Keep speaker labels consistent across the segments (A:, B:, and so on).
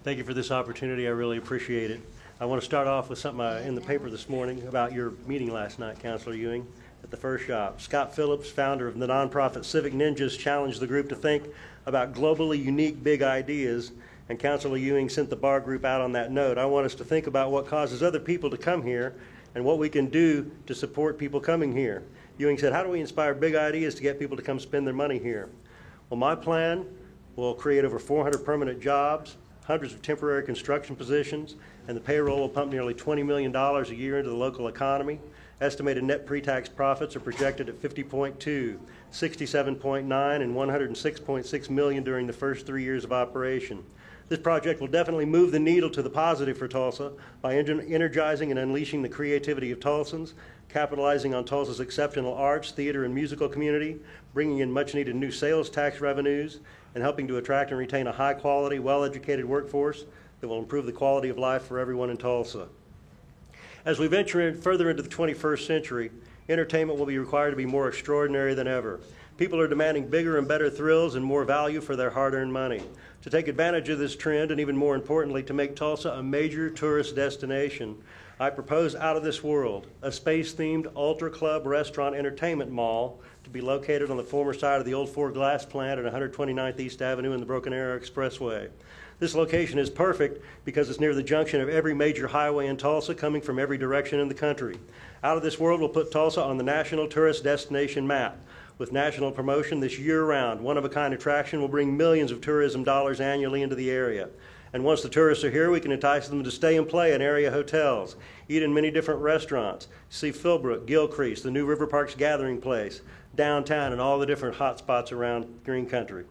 A: Thank you for this opportunity. I really appreciate it. I want to start off with something in the paper this morning about your meeting last night, Councilor Ewing, at the First Shop. Scott Phillips, founder of the nonprofit Civic Ninjas, challenged the group to think about globally unique big ideas, and Councilor Ewing sent the bar group out on that note. I want us to think about what causes other people to come here and what we can do to support people coming here. Ewing said, how do we inspire big ideas to get people to come spend their money here? Well, my plan will create over 400 permanent jobs, hundreds of temporary construction positions, and the payroll will pump nearly $20 million a year into the local economy. Estimated net pre-tax profits are projected at 50.2, 67.9, and 106.6 million during the first 3 years of operation. This project will definitely move the needle to the positive for Tulsa by energizing and unleashing the creativity of Tulsans, capitalizing on Tulsa's exceptional arts, theater, and musical community, bringing in much-needed new sales tax revenues, and helping to attract and retain a high-quality, well-educated workforce that will improve the quality of life for everyone in Tulsa. As we venture further into the 21st century, entertainment will be required to be more extraordinary than ever. People are demanding bigger and better thrills and more value for their hard-earned money. To take advantage of this trend, and even more importantly, to make Tulsa a major tourist destination, I propose Out of This World, a space-themed Ultra Club restaurant entertainment mall to be located on the former site of the old Ford Glass plant at 129th East Avenue and the Broken Arrow Expressway. This location is perfect because it's near the junction of every major highway in Tulsa coming from every direction in the country. Out of This World will put Tulsa on the national tourist destination map. With national promotion this year-round, one-of-a-kind attraction will bring millions of tourism dollars annually into the area. And once the tourists are here, we can entice them to stay and play in area hotels, eat in many different restaurants, see Philbrook, Gilcrease, the new River Parks gathering place, downtown, and all the different hot spots around Green Country.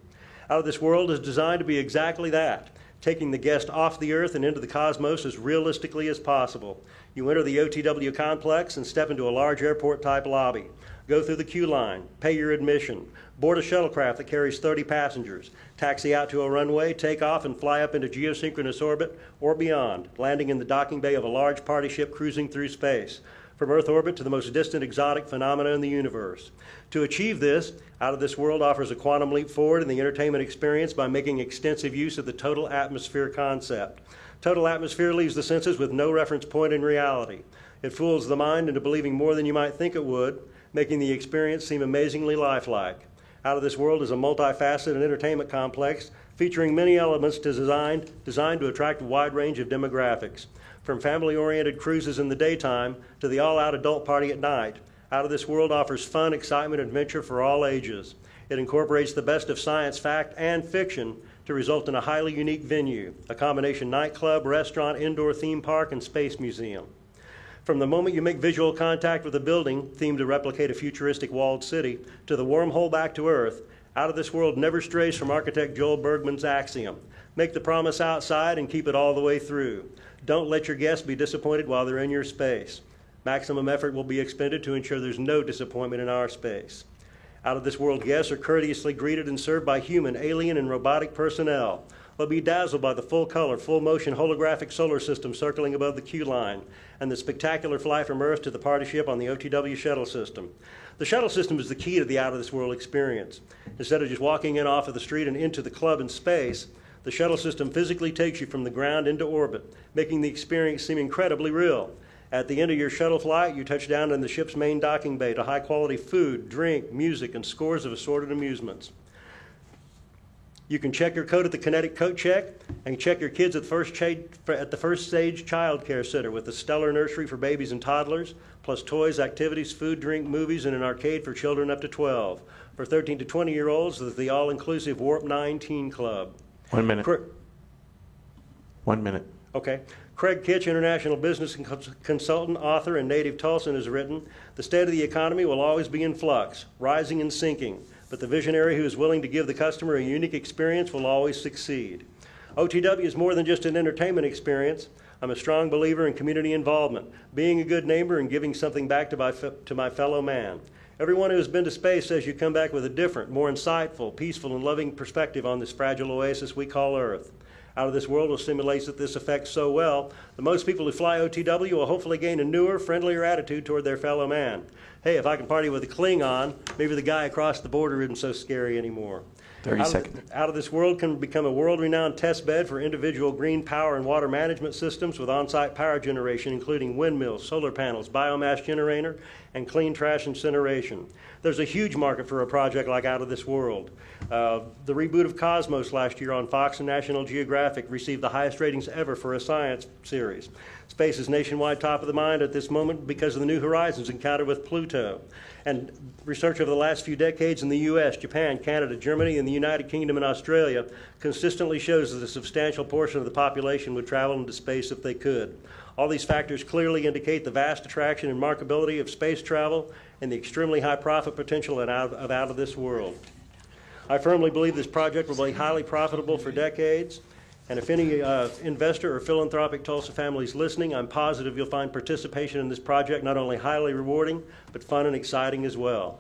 A: Out of This World is designed to be exactly that, taking the guest off the earth and into the cosmos as realistically as possible. You enter the OTW complex and step into a large airport-type lobby. Go through the queue line, pay your admission, board a shuttlecraft that carries 30 passengers, taxi out to a runway, take off and fly up into geosynchronous orbit or beyond, landing in the docking bay of a large party ship cruising through space, from Earth orbit to the most distant exotic phenomena in the universe. To achieve this, Out of This World offers a quantum leap forward in the entertainment experience by making extensive use of the total atmosphere concept. Total atmosphere leaves the senses with no reference point in reality. It fools the mind into believing more than you might think it would, making the experience seem amazingly lifelike. Out of This World is a multifaceted entertainment complex featuring many elements designed to attract a wide range of demographics. From family-oriented cruises in the daytime to the all-out adult party at night, Out of This World offers fun, excitement, and adventure for all ages. It incorporates the best of science, fact, and fiction to result in a highly unique venue, a combination nightclub, restaurant, indoor theme park, and space museum. From the moment you make visual contact with a building themed to replicate a futuristic walled city to the wormhole back to Earth, Out of This World never strays from architect Joel Bergman's axiom. Make the promise outside and keep it all the way through. Don't let your guests be disappointed while they're in your space. Maximum effort will be expended to ensure there's no disappointment in our space. Out of This World guests are courteously greeted and served by human, alien, and robotic personnel. They'll be dazzled by the full-color, full-motion holographic solar system circling above the queue line and the spectacular flight from Earth to the party ship on the OTW shuttle system. The shuttle system is the key to the Out of This World experience. Instead of just walking in off of the street and into the club in space, the shuttle system physically takes you from the ground into orbit, making the experience seem incredibly real. At the end of your shuttle flight, you touch down in the ship's main docking bay to high-quality food, drink, music, and scores of assorted amusements. You can check your coat at the Kinetic Coat Check and check your kids at the First Stage Child Care Center with the stellar nursery for babies and toddlers, plus toys, activities, food, drink, movies, and an arcade for children up to 12. For 13 to 20-year-olds, there's the all-inclusive Warp 9 Teen Club.
B: 1 minute. 1 minute.
A: Okay. Craig Kitch, international business consultant, author, and native Tulsan, has written, "The state of the economy will always be in flux, rising and sinking. But the visionary who is willing to give the customer a unique experience will always succeed." OTW is more than just an entertainment experience. I'm a strong believer in community involvement, being a good neighbor and giving something back to my fellow man. Everyone who has been to space says you come back with a different, more insightful, peaceful, and loving perspective on this fragile oasis we call Earth. Out of This World will simulate this effect so well that most people who fly OTW will hopefully gain a newer, friendlier attitude toward their fellow man. Hey, if I can party with a Klingon, maybe the guy across the border isn't so scary anymore.
B: 30 seconds.
A: Out of This World can become a world-renowned test bed for individual green power and water management systems with on-site power generation, including windmills, solar panels, biomass generator, and clean trash incineration. There's a huge market for a project like Out of This World. The reboot of Cosmos last year on Fox and National Geographic received the highest ratings ever for a science series. Space is nationwide top of the mind at this moment because of the New Horizons encounter with Pluto. And research over the last few decades in the U.S., Japan, Canada, Germany, and the United Kingdom and Australia consistently shows that a substantial portion of the population would travel into space if they could. All these factors clearly indicate the vast attraction and marketability of space travel and the extremely high profit potential of Out of This World. I firmly believe this project will be highly profitable for decades. And if any investor or philanthropic Tulsa family is listening, I'm positive you'll find participation in this project not only highly rewarding, but fun and exciting as well.